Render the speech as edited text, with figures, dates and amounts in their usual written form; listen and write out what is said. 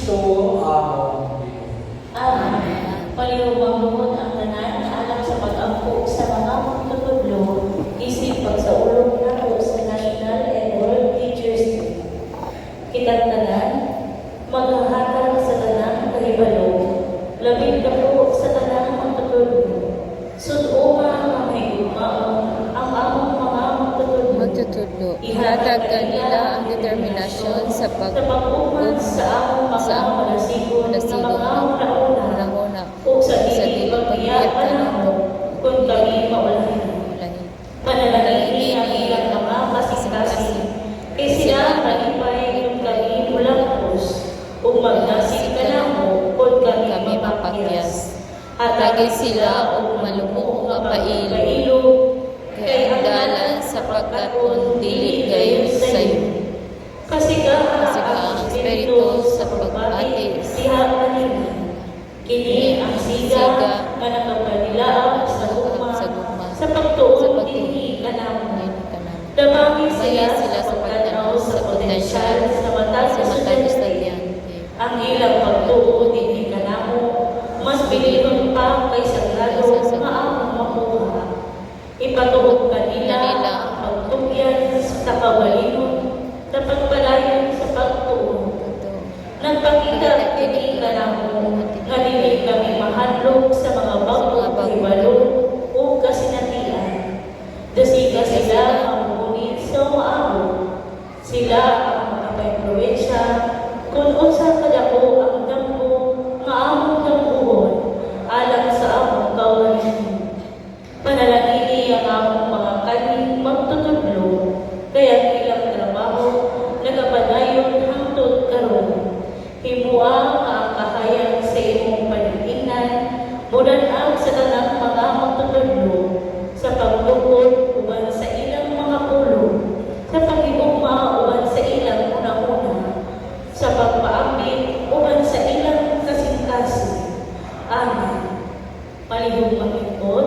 Kristo among Ginoo. Amen. Palihumang lungod ang tanan alang sa pag-angkop sa mga magtutudlo isip pagsaulog na sa National and World Teachers Day. Kitang tanan, maghahatag sa tanang kahibalo, labing dako sa tanang magtutudlo. Sudoma ang may gumaon ang among mga magtutudlo. Ihatag kanila ang determinasyon sa pag-uman sa among mga malasigon na mga una-una o sa dili pagbiyakan mo kung kami maulahin. Manalangin ang ilang mga kasing-kasing kay sila malipay kung kami mulangkos o magnasig ka na mo kung kami mapakyas. Hatagin sila o malumong nga pailo, kay dalan sapagkat kung dili gayon sa'yo. Kasi ka ang Espiritu sa pagbati siya kanina. Kini ang siga na nakapanilaan sa gugma sa pagtuon dinhi kanamo. Damangin sila sa pagtanaw sa potensyal sa mata sa estudyante. Ang ilang pagtuon dinhi kanamo mas bilibon pa kaysa lalo maamong makuha. Ipatuod kanila ang pagtugyan sa kawalingon na pagpalayon sa pagtuon. Nagpakita kini kanamo nga dili kami mahadlok sa mga bagong hibalo o kasinatian. Dasiga sila ang ngunit sa maamo. Sila ang makapaimpluwensya kung unsa kadako ang damgo nga among damguon alang sa among kawalingon. Panalangini ang among mga kaning magtutudlo kaya ilang trabaho nagapadayon hangtod karon. Himua nga ang kahayag sa imong paligingnan, mudan-ag sa tanang mga magtutudlo, sa pagtukod uban sa ilang mga ulo, sa pag-igugma uban sa ilang una-una, sa pagpaambit uban sa ilang kasing-kasing. Amen. Palihog magingkod,